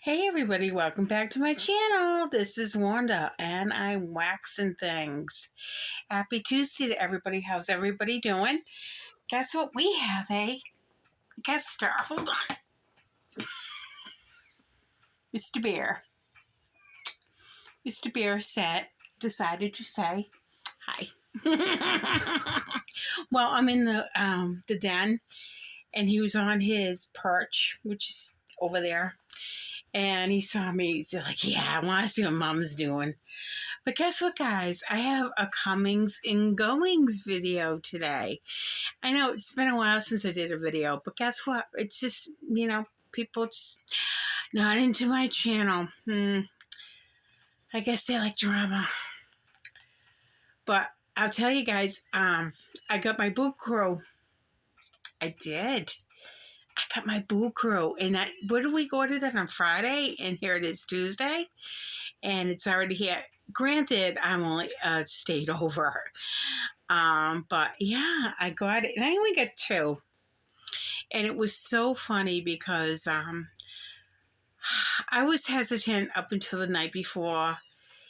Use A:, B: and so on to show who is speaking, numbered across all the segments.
A: Hey everybody, welcome back to my channel. This is Wanda and I'm waxing things. Happy Tuesday to everybody. How's everybody doing? Guess what? We have a guest star. Hold on. Mr. Bear. Mr. Bear decided to say hi. Well, I'm in the den and he was on his perch, which is over there. And he saw me. He's like, yeah, I want to see what Mom's doing. But guess what, guys? I have a comings and goings video today. I know it's been a while since I did a video, but guess what? It's just, people just not into my channel. I guess they like drama. But I'll tell you guys, I got my boo crew. I did. I got my boo crew. And what did we order that on Friday? And here it is Tuesday. And it's already here. Granted, I'm only stayed over. But yeah, I got it. And I only got two. And it was so funny because I was hesitant up until the night before,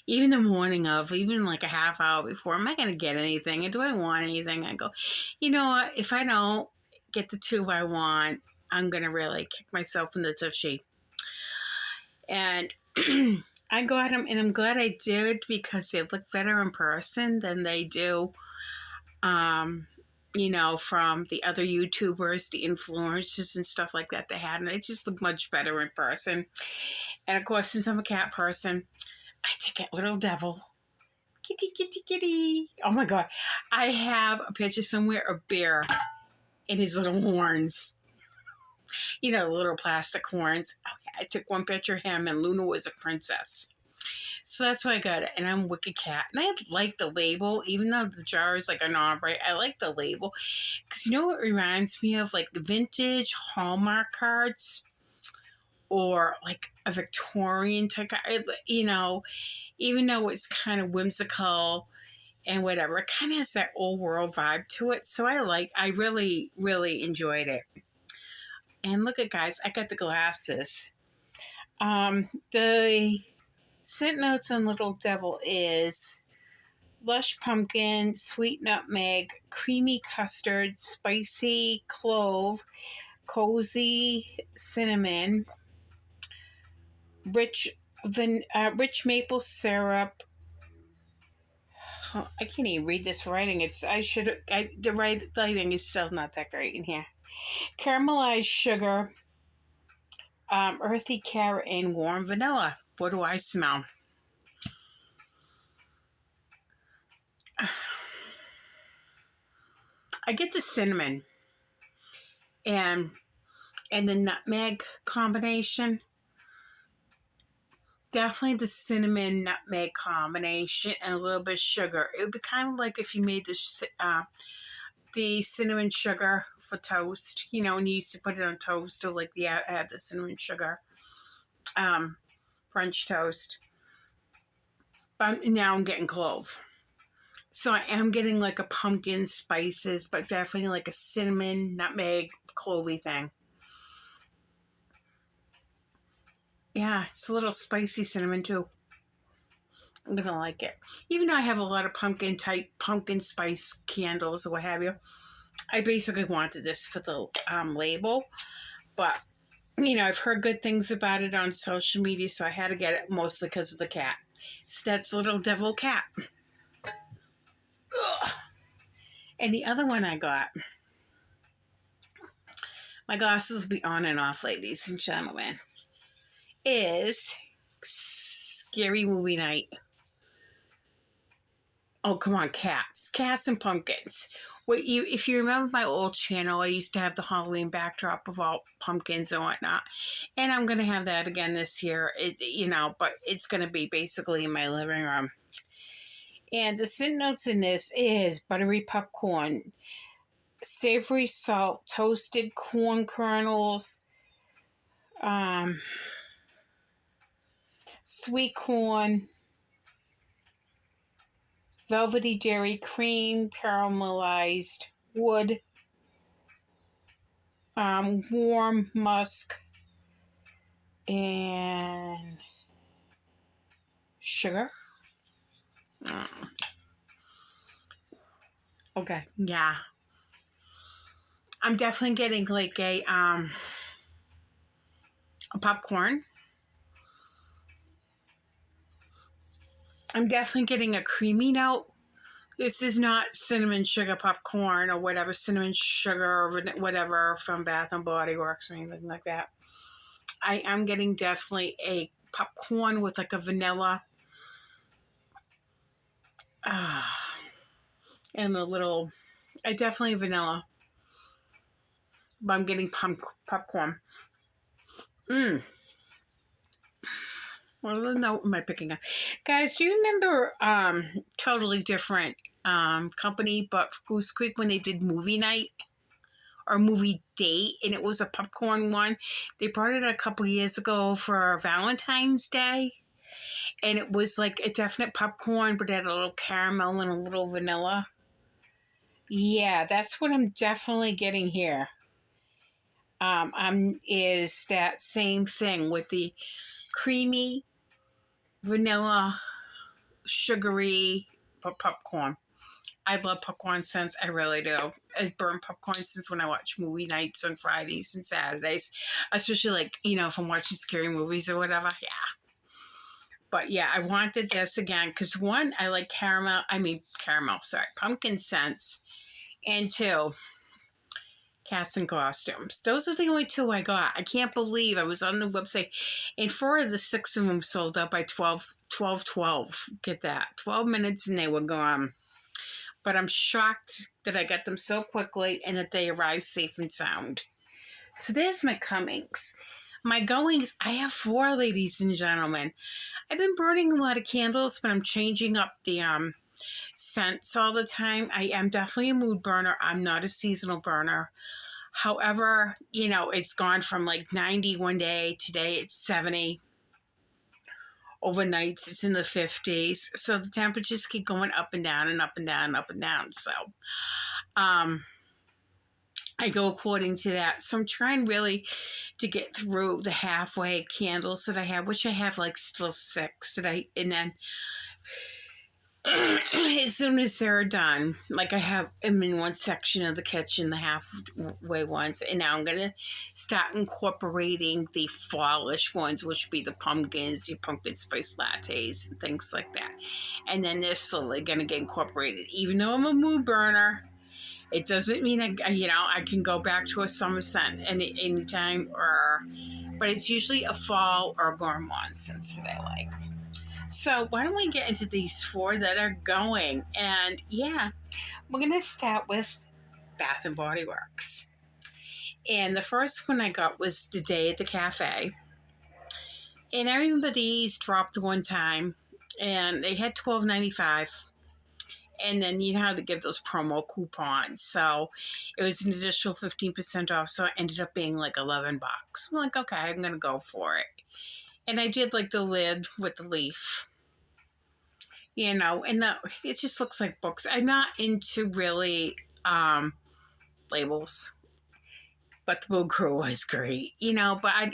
A: even the morning of, even like a half hour before. Am I going to get anything? And do I want anything? I go, you know what? If I don't get the two I want, I'm going to really kick myself in the tushy. And I got them, and I'm glad I did because they look better in person than they do, from the other YouTubers, the influencers and stuff like that they had. And they just look much better in person. And of course, since I'm a cat person, I take a little devil. Kitty, kitty, kitty. Oh my God. I have a picture somewhere of Bear and his little horns. The little plastic horns. Okay, I took one picture of him, and Luna was a princess. So that's why I got it. And I'm Wicked Cat. And I like the label, even though the jar is like a ombre. I like the label. Because you know what it reminds me of? Like vintage Hallmark cards. Or like a Victorian type card. Even though it's kind of whimsical and whatever. It kind of has that old world vibe to it. So I really, really enjoyed it. And look at, guys, I got the glasses. The scent notes on Little Devil is lush pumpkin, sweet nutmeg, creamy custard, spicy clove, cozy cinnamon, rich maple syrup. Oh, I can't even read this writing. The writing is still not that great in here. Caramelized sugar, earthy carrot, and warm vanilla. What do I smell? I get the cinnamon and the nutmeg combination. Definitely the cinnamon nutmeg combination and a little bit of sugar. It would be kind of like if you made the cinnamon sugar for toast. When you used to put it on toast, or like I had the cinnamon sugar French toast. But now I'm getting clove. So I am getting like a pumpkin spices, but definitely like a cinnamon, nutmeg, clovey thing. Yeah, it's a little spicy cinnamon too. I'm going to like it. Even though I have a lot of pumpkin spice candles or what have you, I basically wanted this for the label. But, I've heard good things about it on social media, so I had to get it mostly because of the cat. So that's Little Devil Cat. Ugh. And the other one I got, my glasses will be on and off, ladies and gentlemen, is Scary Movie Night. Oh, come on, cats. Cats and pumpkins. If you remember my old channel, I used to have the Halloween backdrop of all pumpkins and whatnot. And I'm going to have that again this year, but it's going to be basically in my living room. And the scent notes in this is buttery popcorn, savory salt, toasted corn kernels, sweet corn, velvety dairy cream, caramelized wood, warm musk, and sugar. Mm. Okay, yeah. I'm definitely getting like a popcorn. I'm definitely getting a creamy note. This is not cinnamon sugar popcorn or whatever, cinnamon sugar or whatever from Bath and Body Works or anything like that. I am getting definitely a popcorn with like a vanilla and a little, definitely vanilla, but I'm getting popcorn. Mmm. What other note am I picking up? Guys, do you remember Totally Different company, but Goose Creek, when they did movie night or movie date, and it was a popcorn one? They brought it a couple years ago for Valentine's Day, and it was like a definite popcorn, but it had a little caramel and a little vanilla. Yeah, that's what I'm definitely getting here. Is that same thing with the creamy vanilla sugary popcorn. I love popcorn since I really do. I've burned popcorn since when I watch movie nights on Fridays and Saturdays, especially like, if I'm watching scary movies or whatever. Yeah. But yeah, I wanted this again because one, I like pumpkin scents, and two, cats in costumes. Those are the only two I got. I can't believe I was on the website and 4 of the 6 of them sold out by 12. Get that. 12 minutes and they were gone. But I'm shocked that I got them so quickly and that they arrived safe and sound. So there's my comings. My goings, I have 4, ladies and gentlemen. I've been burning a lot of candles, but I'm changing up the scents all the time. I am definitely a mood burner. I'm not a seasonal burner. However, it's gone from like 90 one day. Today it's 70. Overnights it's in the 50s. So the temperatures keep going up and down and up and down and up and down. So I go according to that. So I'm trying really to get through the halfway candles that I have, which I have like still 6 and then as soon as they're done, like I'm in one section of the kitchen, the halfway ones, and now I'm going to start incorporating the fallish ones, which would be the pumpkins, your pumpkin spice lattes, and things like that. And then they're slowly going to get incorporated. Even though I'm a mood burner, it doesn't mean I can go back to a summer scent anytime, but it's usually a fall or a gourmand scent that I like. So why don't we get into these 4 that are going? And yeah, we're going to start with Bath and Body Works. And the first one I got was the day at the cafe. And I remember these dropped one time, and they had $12.95. And then you know how they give those promo coupons. So it was an additional 15% off. So it ended up being like $11. I'm like, okay, I'm going to go for it. And I did like the lid with the leaf, and it just looks like books. I'm not into really labels, but the Boo Crew was great, but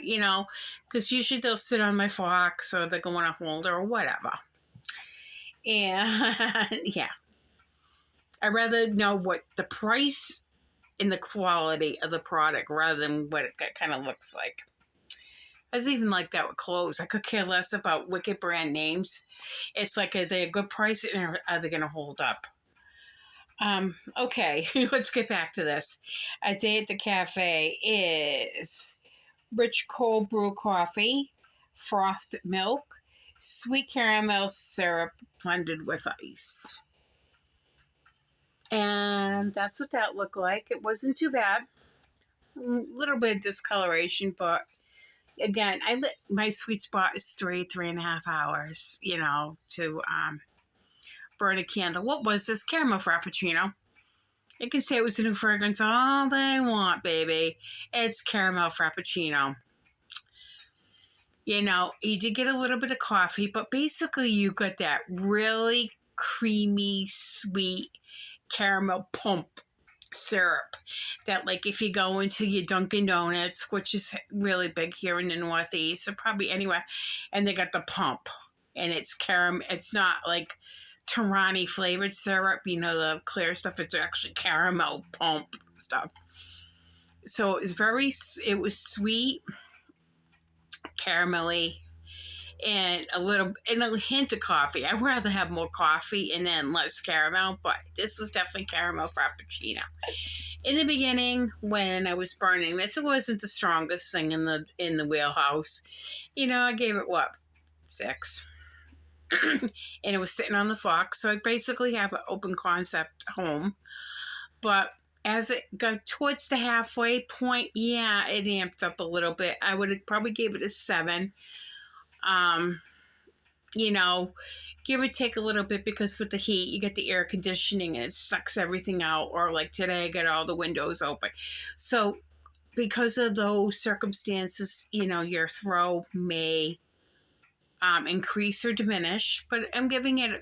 A: because usually they'll sit on my box or they're going to holder or whatever. And yeah, I'd rather know what the price and the quality of the product rather than what it kind of looks like. I was even like that with clothes. I could care less about wicked brand names. It's like, are they a good price and are they going to hold up? Okay, let's get back to this. A day at the cafe is rich cold brew coffee, frothed milk, sweet caramel syrup blended with ice. And that's what that looked like. It wasn't too bad. A little bit of discoloration, but again, my sweet spot is 3.5 hours, to burn a candle. What was this? Caramel Frappuccino. They can say it was a new fragrance all they want, baby. It's Caramel Frappuccino. You did get a little bit of coffee, but basically you got that really creamy, sweet caramel pump syrup that, like, if you go into your Dunkin' Donuts, which is really big here in the Northeast, or probably anywhere, and they got the pump, and it's caramel. It's not like Torani flavored syrup, you know, the clear stuff. It's actually caramel pump stuff. So it was sweet, caramelly, and a hint of coffee. I'd rather have more coffee and then less caramel, but this was definitely caramel frappuccino. In the beginning, when I was burning this, it wasn't the strongest thing in the wheelhouse. You know, I gave it 6. And it was sitting on the Fox, so I basically have an open concept home. But as it got towards the halfway point, yeah, it amped up a little bit. I would have probably gave it a 7. You know, give or take a little bit, because with the heat, you get the air conditioning and it sucks everything out. Or like today, I got all the windows open. So because of those circumstances, you know, your throw may increase or diminish, but I'm giving it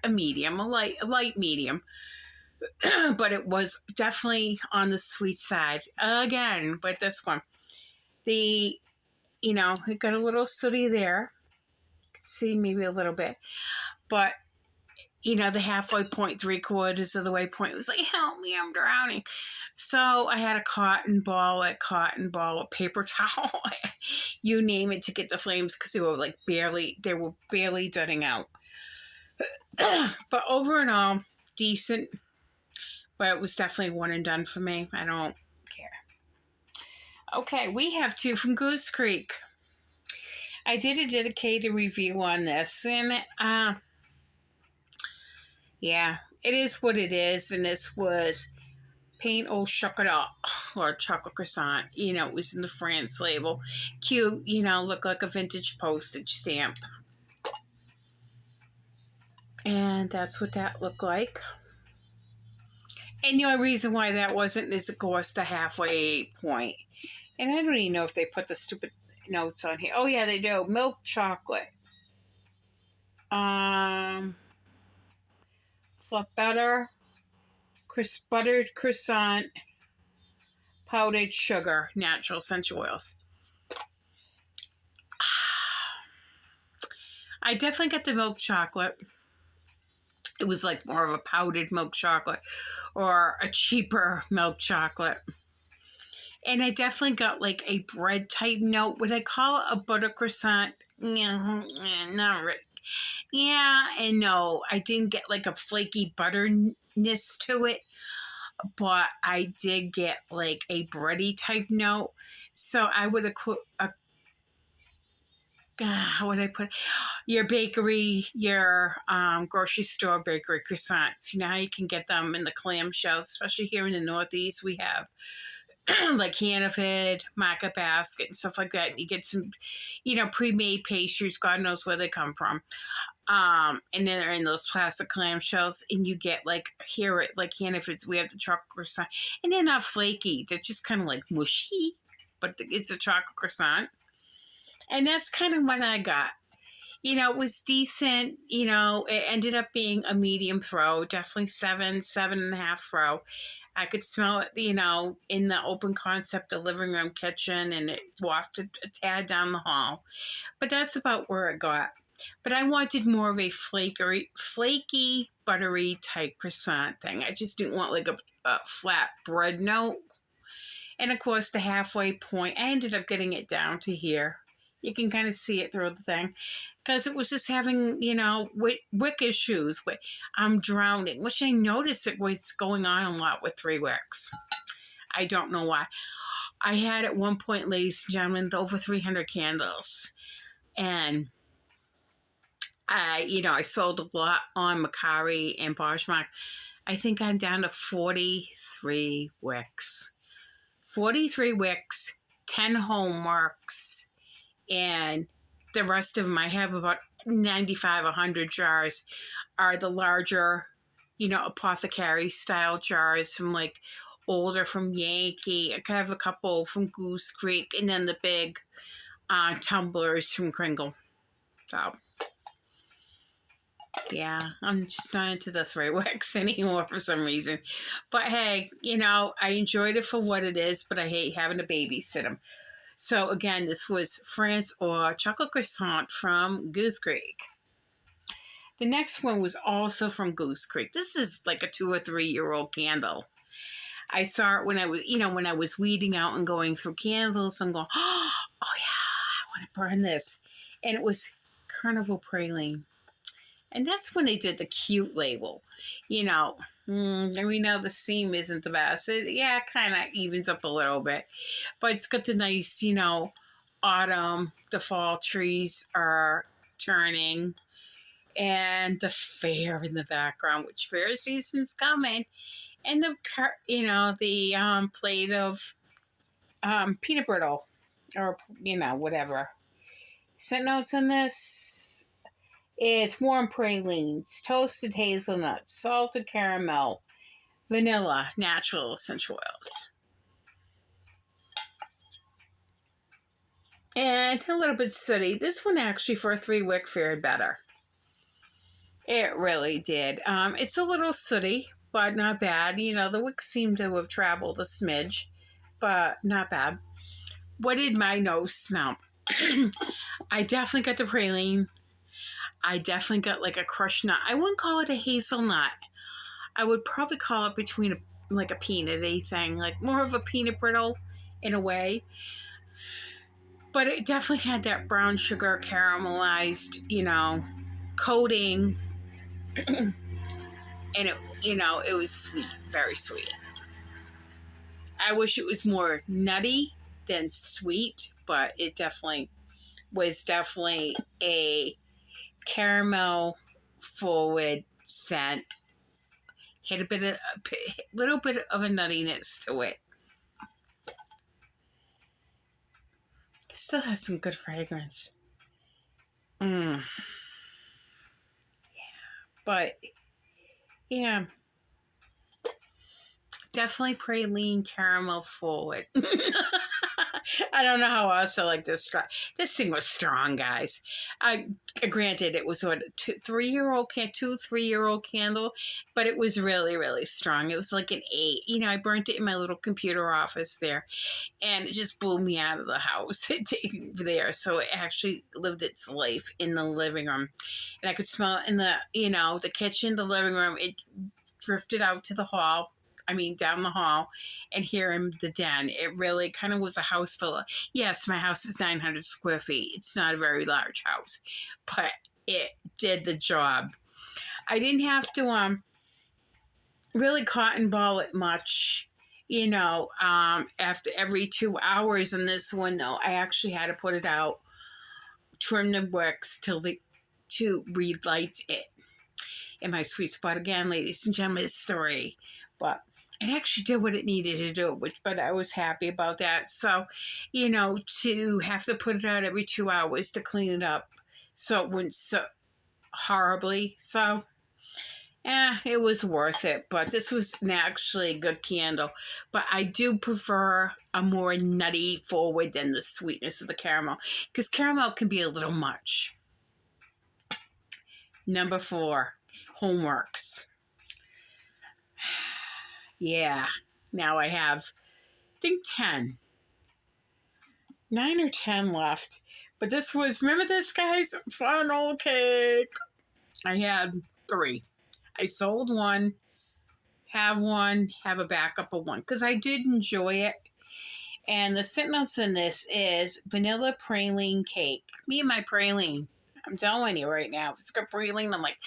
A: a medium, a light medium. But it was definitely on the sweet side. Again, with this one, it got a little sooty there. You can see maybe a little bit, but the halfway point, 3/4 of the way point, was like, help me, I'm drowning. So I had a cotton ball, a paper towel, you name it, to get the flames, because they were barely jutting out. But over and all, decent. But it was definitely one and done for me. I don't care. Okay, we have 2 from Goose Creek. I did a dedicated review on this, and yeah, it is what it is. And this was Pain au Chocolat, or chocolate croissant. It was in the France label. Cute, looked like a vintage postage stamp. And that's what that looked like. And the only reason why that wasn't is, of course, the halfway point. And I don't even know if they put the stupid notes on here. Oh, yeah, they do. Milk chocolate. Fluff butter. Buttered croissant. Powdered sugar. Natural essential oils. I definitely got the milk chocolate. It was like more of a powdered milk chocolate, or a cheaper milk chocolate. And I definitely got like a bread type note. Would I call it a butter croissant? Yeah, not really. Yeah and no. I didn't get like a flaky butterness to it, but I did get like a bready type note. So I would have how would I put it? Your bakery, your grocery store bakery croissants. You know how you can get them in the clamshells, especially here in the Northeast. We have like Hannaford, Market Basket, and stuff like that. And you get some, pre-made pastries. God knows where they come from. And then they're in those plastic clamshells, and you get like Hannaford's. We have the chocolate croissant, and they're not flaky. They're just kind of like mushy, but it's a chocolate croissant. And that's kind of what I got. It was decent. It ended up being a medium throw, definitely 7.5 throw. I could smell it, in the open concept, the living room kitchen, and it wafted a tad down the hall. But that's about where it got. But I wanted more of a flaky, buttery type croissant thing. I just didn't want like a flat bread note. And of course, the halfway point, I ended up getting it down to here. You can kind of see it through the thing, because it was just having, wick issues. I'm drowning, which I noticed it was going on a lot with 3 wicks. I don't know why. I had at one point, ladies and gentlemen, over 300 candles. And I sold a lot on Macari and Poshmark. I think I'm down to 43 wicks. 43 wicks, 10 homeworks. And the rest of them, I have about 95, 100 jars, are the larger, apothecary style jars from like older from Yankee. I have a couple from Goose Creek, and then the big tumblers from Kringle. So Yeah, I'm just not into the 3 wicks anymore for some reason. But hey, I enjoyed it for what it is, but I hate having to babysit them. So again, this was France or chocolate croissant from Goose Creek. The next one was also from Goose Creek. This is like a 2 or 3 year old candle. I saw it when I was weeding out and going through candles. I'm going, oh yeah, I want to burn this. And it was Carnival Praline. And that's when they did the cute label. And we know the seam isn't the best. It kind of evens up a little bit. But it's got the nice, autumn, the fall trees are turning, and the fair in the background, which fair season's coming. And the plate of peanut brittle, or whatever. Scent notes on this: it's warm pralines, toasted hazelnuts, salted caramel, vanilla, natural essential oils, and a little bit sooty. This one actually for a 3-wick fared better. It really did. It's a little sooty, but not bad. The wicks seem to have traveled a smidge, but not bad. What did my nose smell? I definitely got the praline. I definitely got like a crushed nut. I wouldn't call it a hazelnut. I would probably call it between a peanut-y thing, like more of a peanut brittle in a way. But it definitely had that brown sugar caramelized, coating. And it was sweet, very sweet. I wish it was more nutty than sweet, but it definitely was a caramel forward scent. Had a little bit of a nuttiness to it. It still has some good fragrance. Yeah. But yeah. Definitely praline caramel forward. I don't know how else I like this. This thing was strong, guys. Granted, it was what, 3-year-old 3-year-old candle, but it was really, really strong. It was like an 8. I burnt it in my little computer office there, and it just blew me out of the house there. So it actually lived its life in the living room, and I could smell it in the kitchen, the living room. It drifted out to the hall. Down the hall, and here in the den. It really kind of was a house full of, yes, my house is 900 square feet. It's not a very large house, but it did the job. I didn't have to really cotton ball it much, after every 2 hours. In this one, though, I actually had to put it out, trim the wicks to relight it. And my sweet spot, again, ladies and gentlemen, is 3. But it actually did what it needed to do, but I was happy about that. So, to have to put it out every 2 hours to clean it up so it wouldn't so horribly. So, it was worth it. But this was actually a good candle. But I do prefer a more nutty forward than the sweetness of the caramel, because caramel can be a little much. Number 4, Homeworks. Yeah, now I have, I think 9 or 10 left. But this was, remember this, guys? Funnel cake. I had 3. I sold 1, have a backup of 1, because I did enjoy it. And the scent notes in this is vanilla praline cake. Me and my praline. I'm telling you right now, if it's got praline, I'm like,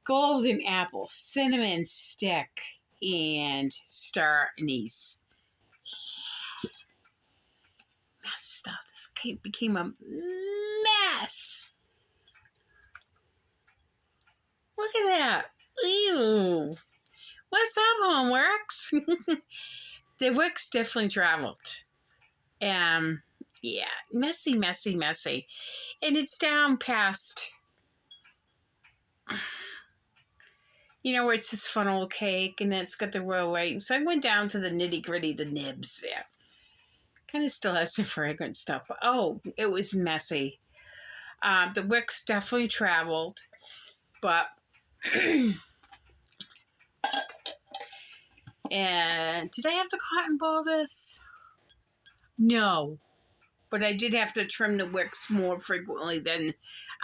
A: golden apple, cinnamon stick, and star anise. Messed up. This cake became a mess. Look at that. Ew. What's up, Homeworks? The wicks definitely traveled. Yeah, messy, messy, messy. And it's down past, where it's just funnel cake, and then it's got the royal white. So I went down to the nitty gritty, the nibs there. Kind of still has some fragrant stuff, but oh, it was messy. The wicks definitely traveled, but and did I have to cotton ball this? No, but I did have to trim the wicks more frequently than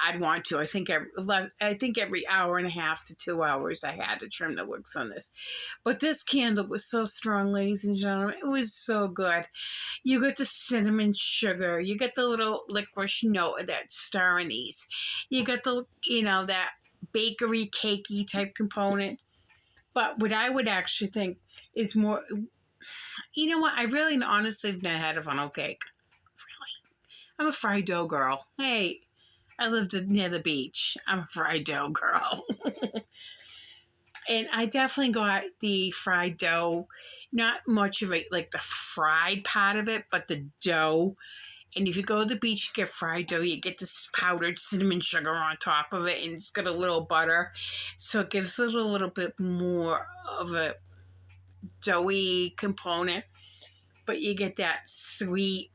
A: I'd want to. I think every hour and a half to 2 hours I had to trim the wicks on this. But this candle was so strong, ladies and gentlemen. It was so good. You get the cinnamon sugar. You get the little licorice note of that star anise. You get the, that bakery cakey type component. But what I would actually think is more, you know what? I really honestly have never had a funnel cake. Really. I'm a fried dough girl. Hey, I lived near the beach. I'm a fried dough girl. And I definitely got the fried dough. Not much of it, like the fried part of it, but the dough. And if you go to the beach and get fried dough, you get this powdered cinnamon sugar on top of it, and it's got a little butter. So it gives it a little bit more of a doughy component. But you get that sweet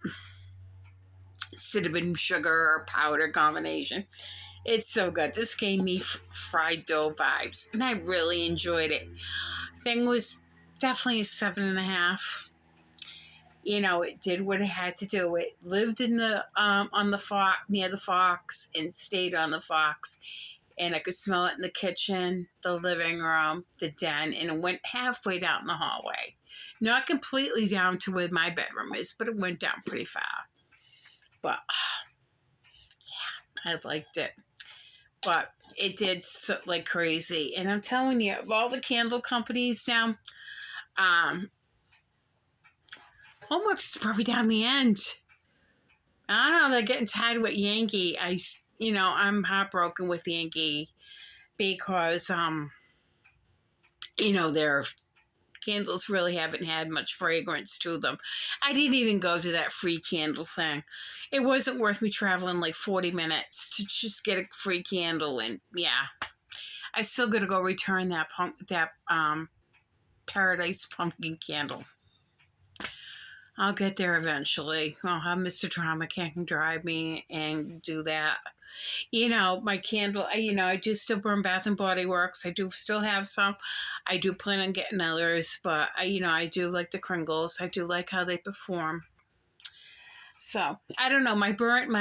A: cinnamon sugar powder combination. It's so good. This gave me fried dough vibes, and I really enjoyed it. Thing was definitely a 7.5. It did what it had to do. It lived in the on the fox, near the fox, and stayed on the fox. And I could smell it in the kitchen, the living room, the den, and it went halfway down the hallway. Not completely down to where my bedroom is, but it went down pretty far. But yeah, I liked it. But it did like crazy. And I'm telling you, of all the candle companies now, Homeworks is probably down the end. I don't know, they're getting tired with Yankee. I'm heartbroken with Yankee because, their candles really haven't had much fragrance to them. I didn't even go to that free candle thing. It wasn't worth me traveling like 40 minutes to just get a free candle. And yeah, I still got to go return that Paradise Pumpkin candle. I'll get there eventually. I'll have Mr. Drama King drive me and do that. My candle, I do still burn Bath and Body Works. I do still have some. I do plan on getting others, but I do like the Kringles. I do like how they perform. So, I don't know. My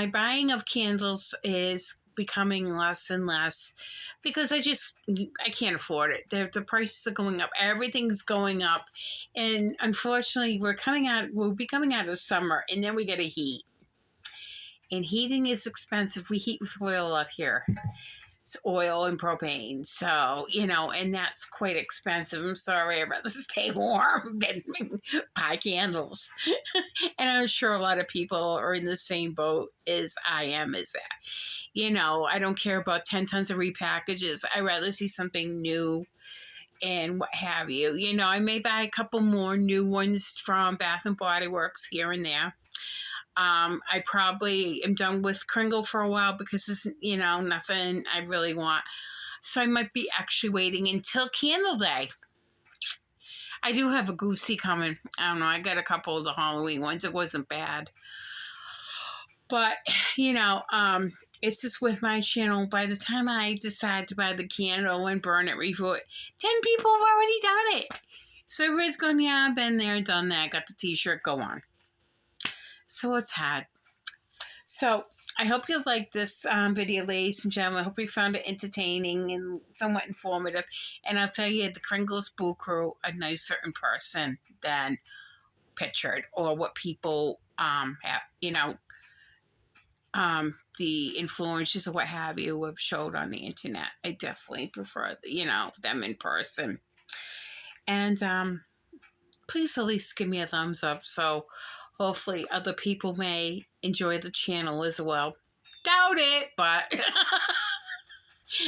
A: buying of candles is becoming less and less because I can't afford it. The prices are going up. Everything's going up. And unfortunately, we'll be coming out of summer, and then we get a heat. And heating is expensive. We heat with oil up here. It's oil and propane. So, and that's quite expensive. I'm sorry, I'd rather stay warm than buy candles. And I'm sure a lot of people are in the same boat as I am as that. I don't care about 10 tons of repackages. I'd rather see something new and what have you. I may buy a couple more new ones from Bath and Body Works here and there. I probably am done with Kringle for a while because it's, nothing I really want. So I might be actually waiting until Candle Day. I do have a Goosey coming. I don't know. I got a couple of the Halloween ones. It wasn't bad. But, it's just with my channel. By the time I decide to buy the candle and burn it, review it, 10 people have already done it. So everybody's going, yeah, I've been there, done that, got the t-shirt, go on. So it's hard. So I hope you liked this video, ladies and gentlemen. I hope you found it entertaining and somewhat informative. And I'll tell you, the Kringle's Boo Crew are nicer in person than pictured or what people have, the influencers or what have you have showed on the internet. I definitely prefer, them in person. And please at least give me a thumbs up so hopefully other people may enjoy the channel as well. Doubt it, but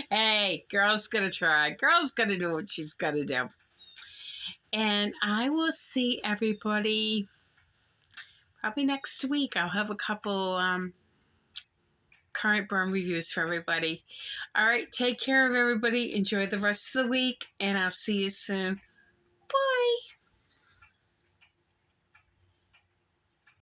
A: hey, girl's gonna try. Girl's gonna do what she's gonna do. And I will see everybody probably next week. I'll have a couple current burn reviews for everybody. All right, take care of everybody. Enjoy the rest of the week, and I'll see you soon.